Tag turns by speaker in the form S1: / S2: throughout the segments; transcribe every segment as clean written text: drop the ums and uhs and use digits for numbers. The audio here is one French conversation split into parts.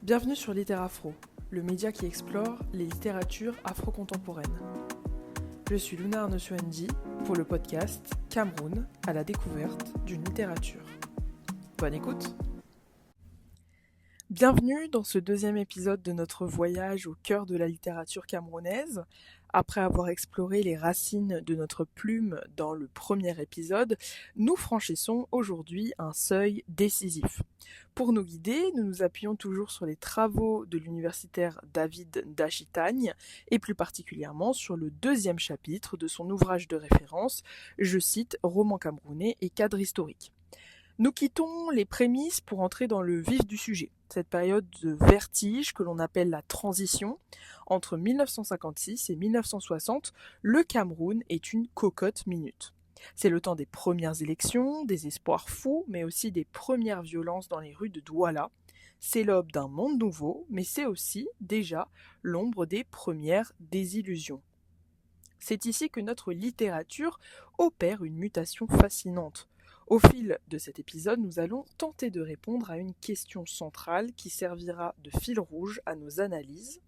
S1: Bienvenue sur Littéafro, le média qui explore les littératures afro-contemporaines. Je suis Luna Arnosio-Ndi pour le podcast Cameroun à la découverte d'une littérature. Bonne écoute! Bienvenue dans ce deuxième épisode de notre voyage au cœur de la littérature camerounaise. Après avoir exploré les racines de notre plume dans le premier épisode, nous franchissons aujourd'hui un seuil décisif. Pour nous guider, nous nous appuyons toujours sur les travaux de l'universitaire David Ndachitagne et plus particulièrement sur le deuxième chapitre de son ouvrage de référence, je cite « Roman camerounais et cadre historique ». Nous quittons les prémices pour entrer dans le vif du sujet, cette période de vertige que l'on appelle la transition. Entre 1956 et 1960, le Cameroun est une cocotte minute. C'est le temps des premières élections, des espoirs fous, mais aussi des premières violences dans les rues de Douala. C'est l'aube d'un monde nouveau, mais c'est aussi, déjà, l'ombre des premières désillusions. C'est ici que notre littérature opère une mutation fascinante. Au fil de cet épisode, nous allons tenter de répondre à une question centrale qui servira de fil rouge à nos analyses.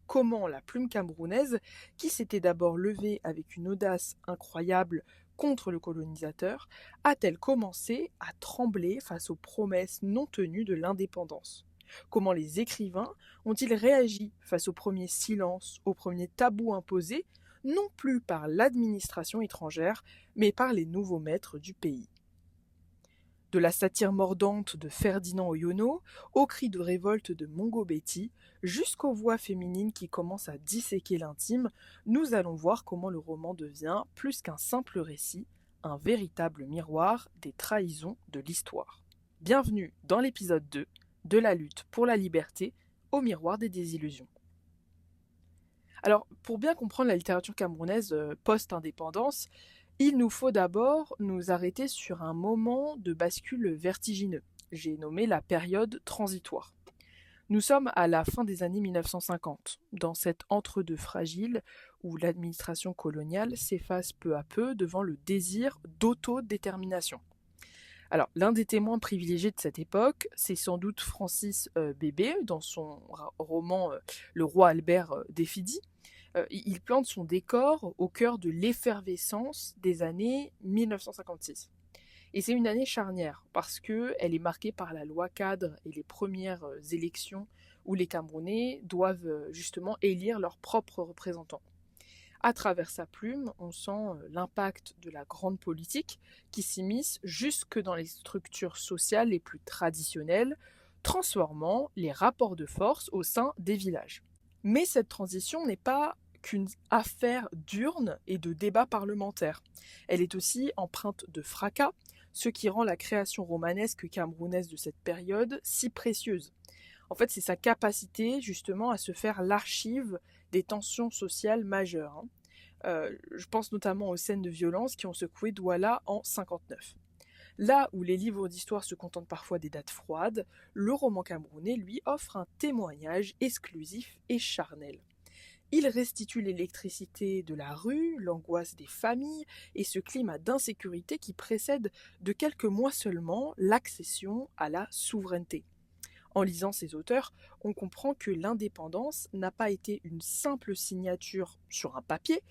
S1: Comment la plume camerounaise, qui s'était d'abord levée avec une audace incroyable contre le colonisateur, a-t-elle commencé à trembler face aux promesses non tenues de l'indépendance ? Comment les écrivains ont-ils réagi face aux premiers silences, aux premiers tabous imposés, non plus par l'administration étrangère, mais par les nouveaux maîtres du pays ? De la satire mordante de Ferdinand Oyono, aux cris de révolte de Mongo Betty, jusqu'aux voix féminines qui commencent à disséquer l'intime, nous allons voir comment le roman devient, plus qu'un simple récit, un véritable miroir des trahisons de l'histoire. Bienvenue dans l'épisode 2 de la lutte pour la liberté au miroir des désillusions. Alors, pour bien comprendre la littérature camerounaise post-indépendance, il nous faut d'abord nous arrêter sur un moment de bascule vertigineux. J'ai nommé la période transitoire. Nous sommes à la fin des années 1950, dans cet entre-deux fragile où l'administration coloniale s'efface peu à peu devant le désir d'autodétermination. Alors, l'un des témoins privilégiés de cette époque, c'est sans doute Francis Bébé, dans son roman Le roi Albert d'Efidi. Il plante son décor au cœur de l'effervescence des années 1956. Et c'est une année charnière parce qu'elle est marquée par la loi cadre et les premières élections où les Camerounais doivent justement élire leurs propres représentants. À travers sa plume, on sent l'impact de la grande politique qui s'immisce jusque dans les structures sociales les plus traditionnelles, transformant les rapports de force au sein des villages. Mais cette transition n'est pas qu'une affaire d'urne et de débat parlementaire. Elle est aussi empreinte de fracas, ce qui rend la création romanesque camerounaise de cette période si précieuse. En fait, c'est sa capacité justement à se faire l'archive des tensions sociales majeures. Je pense notamment aux scènes de violence qui ont secoué Douala en 1959. Là où les livres d'histoire se contentent parfois des dates froides, le roman camerounais lui offre un témoignage exclusif et charnel. Il restitue l'électricité de la rue, l'angoisse des familles et ce climat d'insécurité qui précède de quelques mois seulement l'accession à la souveraineté. En lisant ces auteurs, on comprend que l'indépendance n'a pas été une simple signature sur un papier,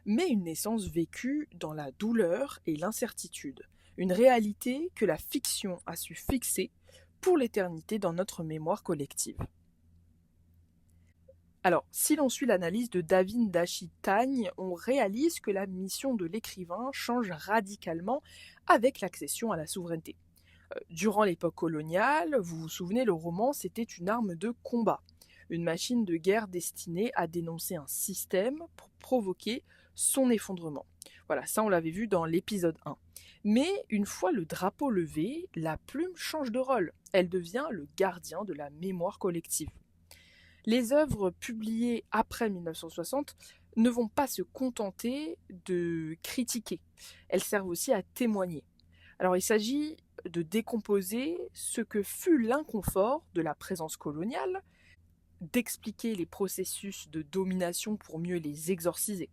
S1: mais une naissance vécue dans la douleur et l'incertitude, une réalité que la fiction a su fixer pour l'éternité dans notre mémoire collective. Alors, si l'on suit l'analyse de David Ndachitagne, on réalise que la mission de l'écrivain change radicalement avec l'accession à la souveraineté. Durant l'époque coloniale, vous vous souvenez, le roman, c'était une arme de combat, une machine de guerre destinée à dénoncer un système pour provoquer son effondrement. Voilà, ça on l'avait vu dans l'épisode 1. Mais une fois le drapeau levé, la plume change de rôle. Elle devient le gardien de la mémoire collective. Les œuvres publiées après 1960 ne vont pas se contenter de critiquer. Elles servent aussi à témoigner. Alors il s'agit de décomposer ce que fut l'inconfort de la présence coloniale, d'expliquer les processus de domination pour mieux les exorciser.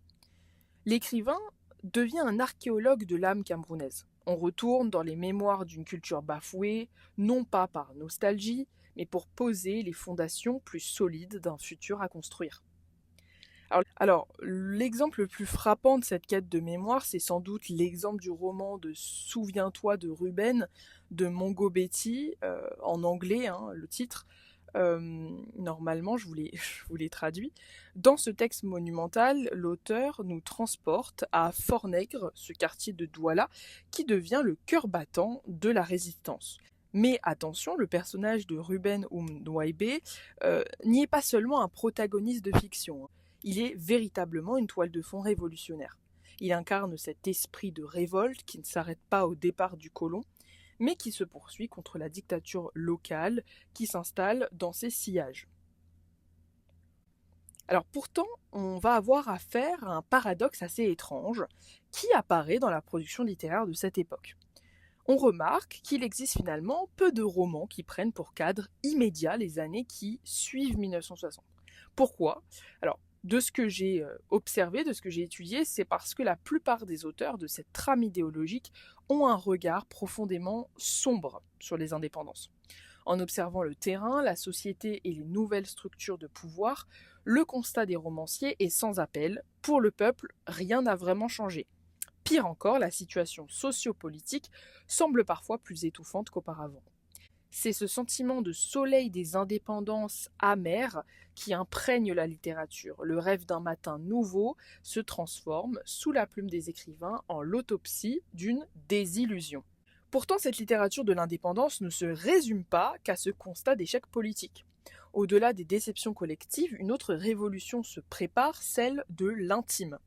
S1: L'écrivain devient un archéologue de l'âme camerounaise. On retourne dans les mémoires d'une culture bafouée, non pas par nostalgie, mais pour poser les fondations plus solides d'un futur à construire. Alors, l'exemple le plus frappant de cette quête de mémoire, c'est sans doute l'exemple du roman de Souviens-toi de Ruben de Mongo Betty, en anglais, hein, le titre. Normalement, je vous l'ai traduit. Dans ce texte monumental, l'auteur nous transporte à Fort-Nègre, ce quartier de Douala, qui devient le cœur battant de la résistance. Mais attention, le personnage de Ruben Nwaibe n'y est pas seulement un protagoniste de fiction. Il est véritablement une toile de fond révolutionnaire. Il incarne cet esprit de révolte qui ne s'arrête pas au départ du colon, mais qui se poursuit contre la dictature locale qui s'installe dans ses sillages. Alors pourtant, on va avoir affaire à un paradoxe assez étrange qui apparaît dans la production littéraire de cette époque. On remarque qu'il existe finalement peu de romans qui prennent pour cadre immédiat les années qui suivent 1960. Pourquoi ? Alors, de ce que j'ai observé, de ce que j'ai étudié, c'est parce que la plupart des auteurs de cette trame idéologique ont un regard profondément sombre sur les indépendances. En observant le terrain, la société et les nouvelles structures de pouvoir, le constat des romanciers est sans appel. Pour le peuple, rien n'a vraiment changé. Pire encore, la situation sociopolitique semble parfois plus étouffante qu'auparavant. C'est ce sentiment de soleil des indépendances amères qui imprègne la littérature. Le rêve d'un matin nouveau se transforme, sous la plume des écrivains, en l'autopsie d'une désillusion. Pourtant, cette littérature de l'indépendance ne se résume pas qu'à ce constat d'échec politique. Au-delà des déceptions collectives, une autre révolution se prépare, celle de l'intime.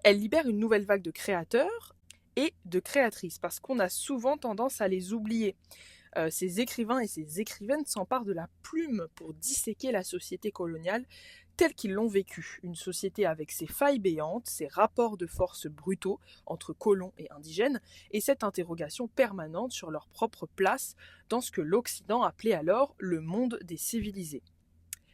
S1: Elle libère une nouvelle vague de créateurs et de créatrices, parce qu'on a souvent tendance à les oublier. Ces écrivains et ces écrivaines s'emparent de la plume pour disséquer la société coloniale telle qu'ils l'ont vécue. Une société avec ses failles béantes, ses rapports de force brutaux entre colons et indigènes, et cette interrogation permanente sur leur propre place dans ce que l'Occident appelait alors le monde des civilisés.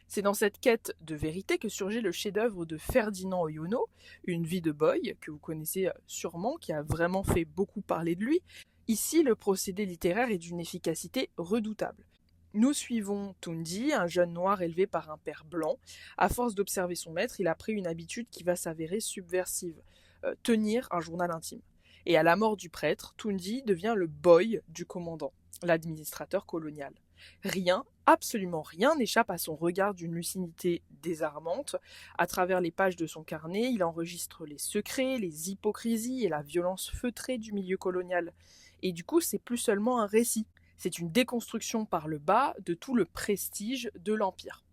S1: C'est dans cette quête de vérité que surgit le chef-d'œuvre de Ferdinand Oyono, Une vie de boy, que vous connaissez sûrement, qui a vraiment fait beaucoup parler de lui. Ici, le procédé littéraire est d'une efficacité redoutable. Nous suivons Tundi, un jeune noir élevé par un père blanc. À force d'observer son maître, il a pris une habitude qui va s'avérer subversive, tenir un journal intime. Et à la mort du prêtre, Tundi devient le boy du commandant, l'administrateur colonial. Rien, absolument rien n'échappe à son regard d'une lucidité désarmante. À travers les pages de son carnet, il enregistre les secrets, les hypocrisies et la violence feutrée du milieu colonial. Et du coup, c'est plus seulement un récit, c'est une déconstruction par le bas de tout le prestige de l'Empire.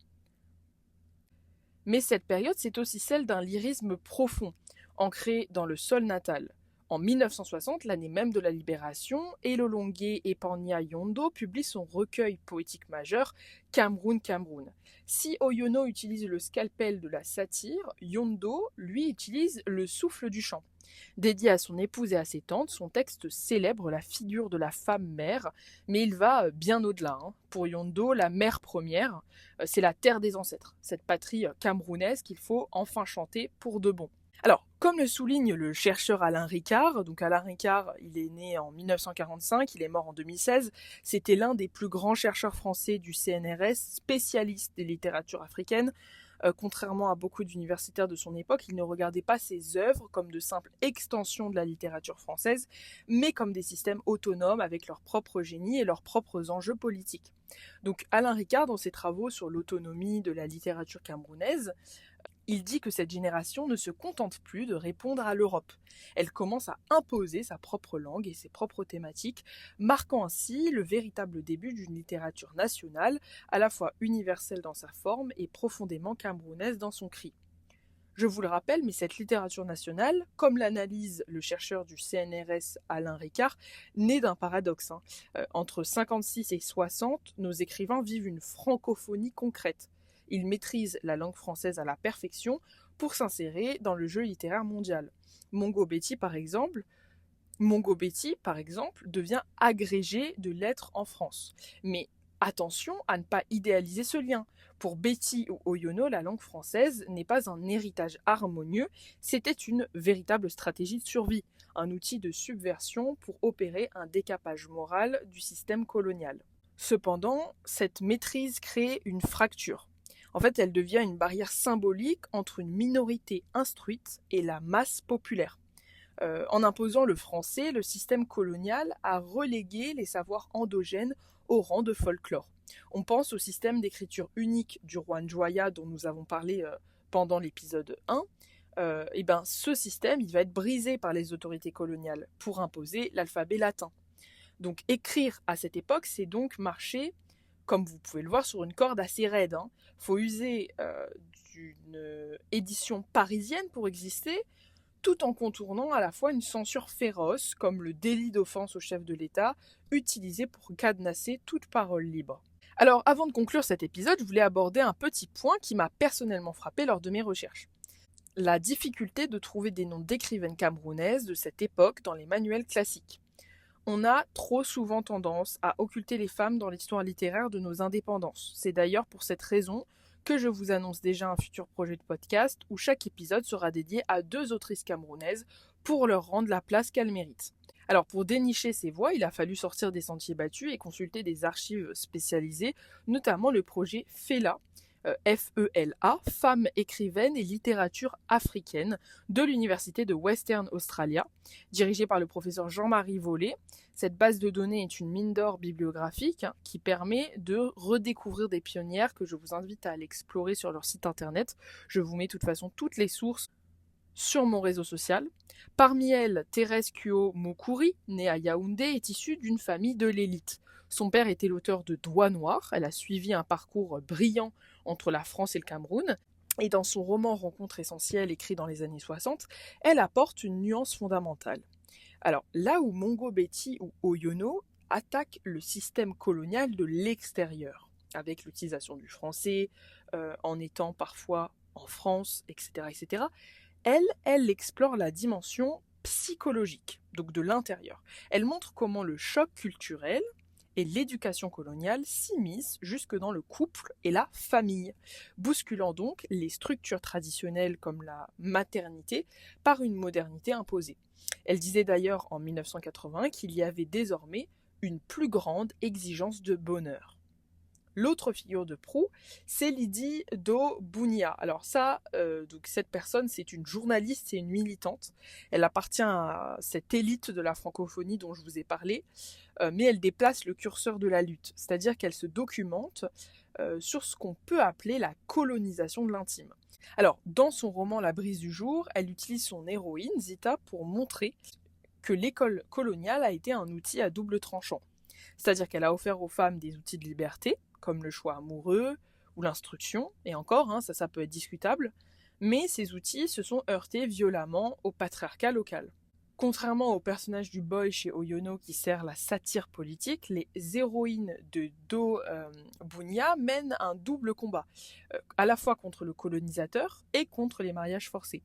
S1: Mais cette période, c'est aussi celle d'un lyrisme profond, ancré dans le sol natal. En 1960, l'année même de la Libération, Elolongue Epanya Yondo publie son recueil poétique majeur, Cameroun, Cameroun. Si Oyono utilise le scalpel de la satire, Yondo, lui, utilise le souffle du chant. Dédié à son épouse et à ses tantes, son texte célèbre la figure de la femme mère, mais il va bien au-delà. Pour Yondo, la mère première, c'est la terre des ancêtres, cette patrie camerounaise qu'il faut enfin chanter pour de bon. Alors, comme le souligne le chercheur Alain Ricard, donc Alain Ricard, il est né en 1945, il est mort en 2016, c'était l'un des plus grands chercheurs français du CNRS, spécialiste des littératures africaines. Contrairement à beaucoup d'universitaires de son époque, il ne regardait pas ses œuvres comme de simples extensions de la littérature française, mais comme des systèmes autonomes avec leur propre génie et leurs propres enjeux politiques. Donc Alain Ricard, dans ses travaux sur l'autonomie de la littérature camerounaise, il dit que cette génération ne se contente plus de répondre à l'Europe. Elle commence à imposer sa propre langue et ses propres thématiques, marquant ainsi le véritable début d'une littérature nationale, à la fois universelle dans sa forme et profondément camerounaise dans son cri. Je vous le rappelle, mais cette littérature nationale, comme l'analyse le chercheur du CNRS Alain Ricard, naît d'un paradoxe. Entre 56 et 60, nos écrivains vivent une francophonie concrète. Ils maîtrisent la langue française à la perfection pour s'insérer dans le jeu littéraire mondial. Mongo Betty, par exemple, devient agrégé de lettres en France. Mais attention à ne pas idéaliser ce lien. Pour Betty ou Oyono, la langue française n'est pas un héritage harmonieux, c'était une véritable stratégie de survie, un outil de subversion pour opérer un décapage moral du système colonial. Cependant, cette maîtrise crée une fracture. En fait, elle devient une barrière symbolique entre une minorité instruite et la masse populaire. En imposant le français, le système colonial a relégué les savoirs endogènes au rang de folklore. On pense au système d'écriture unique du roi Njoya dont nous avons parlé pendant l'épisode 1. Ce système il va être brisé par les autorités coloniales pour imposer l'alphabet latin. Donc écrire à cette époque, c'est donc marcher, comme vous pouvez le voir, sur une corde assez raide. Faut user d'une édition parisienne pour exister, tout en contournant à la fois une censure féroce, comme le délit d'offense au chef de l'État, utilisé pour cadenasser toute parole libre. Alors, avant de conclure cet épisode, je voulais aborder un petit point qui m'a personnellement frappé lors de mes recherches. La difficulté de trouver des noms d'écrivaines camerounaises de cette époque dans les manuels classiques. On a trop souvent tendance à occulter les femmes dans l'histoire littéraire de nos indépendances. C'est d'ailleurs pour cette raison que je vous annonce déjà un futur projet de podcast où chaque épisode sera dédié à 2 autrices camerounaises pour leur rendre la place qu'elles méritent. Alors pour dénicher ces voix, il a fallu sortir des sentiers battus et consulter des archives spécialisées, notamment le projet FELA, FELA, Femmes écrivaines et littérature africaine, de l'Université de Western Australia, dirigée par le professeur Jean-Marie Vollet. Cette base de données est une mine d'or bibliographique qui permet de redécouvrir des pionnières que je vous invite à aller explorer sur leur site internet. Je vous mets de toute façon toutes les sources sur mon réseau social. Parmi elles, Thérèse Kuo Mukuri, née à Yaoundé, est issue d'une famille de l'élite. Son père était l'auteur de Doigt noir. Elle a suivi un parcours brillant entre la France et le Cameroun. Et dans son roman Rencontre essentielle, écrit dans les années 60, elle apporte une nuance fondamentale. Alors, là où Mongo Betty ou Oyono attaquent le système colonial de l'extérieur, avec l'utilisation du français, en étant parfois en France, etc., etc., elle explore la dimension psychologique, donc de l'intérieur. Elle montre comment le choc culturel et l'éducation coloniale s'immiscent jusque dans le couple et la famille, bousculant donc les structures traditionnelles comme la maternité par une modernité imposée. Elle disait d'ailleurs en 1980 qu'il y avait désormais une plus grande exigence de bonheur. L'autre figure de proue, c'est Lydie Dobounia. Alors ça, donc cette personne, c'est une journaliste et une militante. Elle appartient à cette élite de la francophonie dont je vous ai parlé, mais elle déplace le curseur de la lutte, c'est-à-dire qu'elle se documente sur ce qu'on peut appeler la colonisation de l'intime. Alors, dans son roman La brise du jour, elle utilise son héroïne, Zita, pour montrer que l'école coloniale a été un outil à double tranchant. C'est-à-dire qu'elle a offert aux femmes des outils de liberté, comme le choix amoureux ou l'instruction, et encore, ça peut être discutable, mais ces outils se sont heurtés violemment au patriarcat local. Contrairement au personnage du boy chez Oyono qui sert la satire politique, les héroïnes de Dobounia mènent un double combat, à la fois contre le colonisateur et contre les mariages forcés.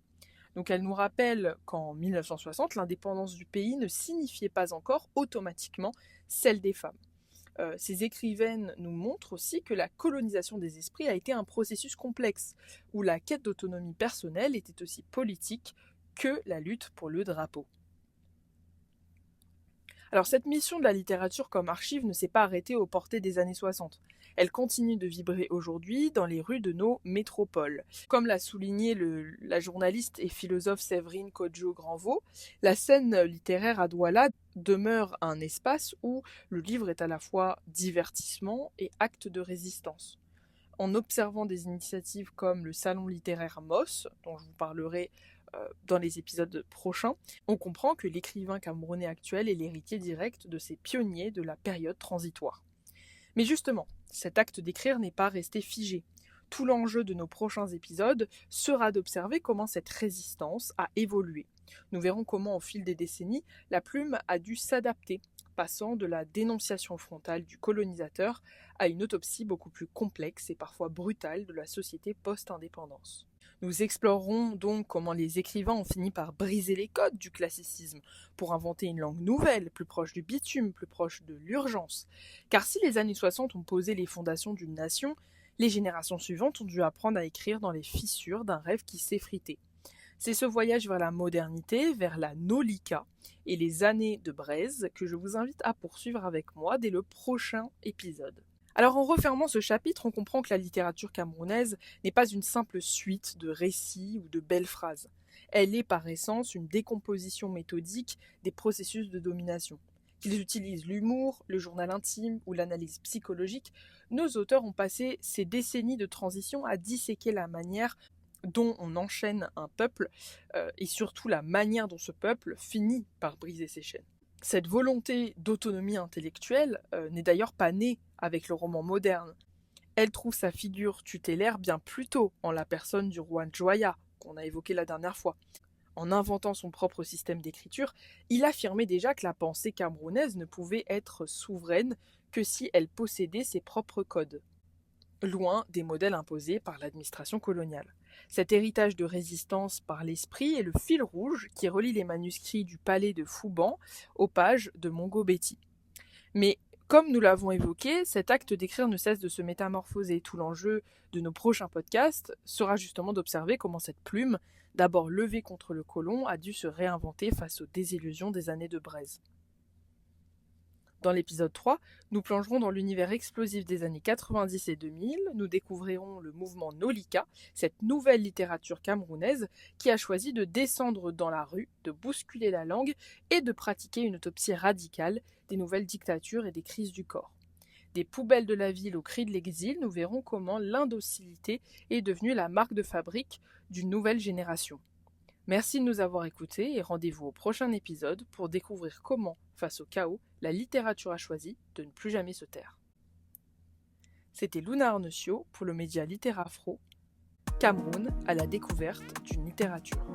S1: Donc elle nous rappelle qu'en 1960, l'indépendance du pays ne signifiait pas encore automatiquement celle des femmes. Ces écrivaines nous montrent aussi que la colonisation des esprits a été un processus complexe, où la quête d'autonomie personnelle était aussi politique que la lutte pour le drapeau. Alors cette mission de la littérature comme archive ne s'est pas arrêtée aux portées des années 60. Elle continue de vibrer aujourd'hui dans les rues de nos métropoles. Comme l'a souligné la journaliste et philosophe Séverine Kodjo-Granvaux, la scène littéraire à Douala demeure un espace où le livre est à la fois divertissement et acte de résistance. En observant des initiatives comme le salon littéraire MOS, dont je vous parlerai dans les épisodes prochains, on comprend que l'écrivain camerounais actuel est l'héritier direct de ces pionniers de la période transitoire. Mais justement, cet acte d'écrire n'est pas resté figé. Tout l'enjeu de nos prochains épisodes sera d'observer comment cette résistance a évolué. Nous verrons comment au fil des décennies, la plume a dû s'adapter, passant de la dénonciation frontale du colonisateur à une autopsie beaucoup plus complexe et parfois brutale de la société post-indépendance. Nous explorerons donc comment les écrivains ont fini par briser les codes du classicisme pour inventer une langue nouvelle, plus proche du bitume, plus proche de l'urgence. Car si les années 60 ont posé les fondations d'une nation, les générations suivantes ont dû apprendre à écrire dans les fissures d'un rêve qui s'effritait. C'est ce voyage vers la modernité, vers la Nolika et les années de Braise que je vous invite à poursuivre avec moi dès le prochain épisode. Alors en refermant ce chapitre, on comprend que la littérature camerounaise n'est pas une simple suite de récits ou de belles phrases. Elle est par essence une décomposition méthodique des processus de domination. Qu'ils utilisent l'humour, le journal intime ou l'analyse psychologique, nos auteurs ont passé ces décennies de transition à disséquer la manière dont on enchaîne un peuple et surtout la manière dont ce peuple finit par briser ses chaînes. Cette volonté d'autonomie intellectuelle n'est d'ailleurs pas née avec le roman moderne. Elle trouve sa figure tutélaire bien plus tôt en la personne du roi Njoya, qu'on a évoqué la dernière fois. En inventant son propre système d'écriture, il affirmait déjà que la pensée camerounaise ne pouvait être souveraine que si elle possédait ses propres codes, loin des modèles imposés par l'administration coloniale. Cet héritage de résistance par l'esprit est le fil rouge qui relie les manuscrits du palais de Fouban aux pages de Mongo Betty. Mais comme nous l'avons évoqué, cet acte d'écrire ne cesse de se métamorphoser. Tout l'enjeu de nos prochains podcasts sera justement d'observer comment cette plume, d'abord levée contre le colon, a dû se réinventer face aux désillusions des années de Braise. Dans l'épisode 3, nous plongerons dans l'univers explosif des années 90 et 2000, nous découvrirons le mouvement Nolika, cette nouvelle littérature camerounaise qui a choisi de descendre dans la rue, de bousculer la langue et de pratiquer une autopsie radicale des nouvelles dictatures et des crises du corps. Des poubelles de la ville au cri de l'exil, nous verrons comment l'indocilité est devenue la marque de fabrique d'une nouvelle génération. Merci de nous avoir écoutés et rendez-vous au prochain épisode pour découvrir comment, face au chaos, la littérature a choisi de ne plus jamais se taire. C'était Luna Arnecio pour le média Littéra Afro, Cameroun à la découverte d'une littérature.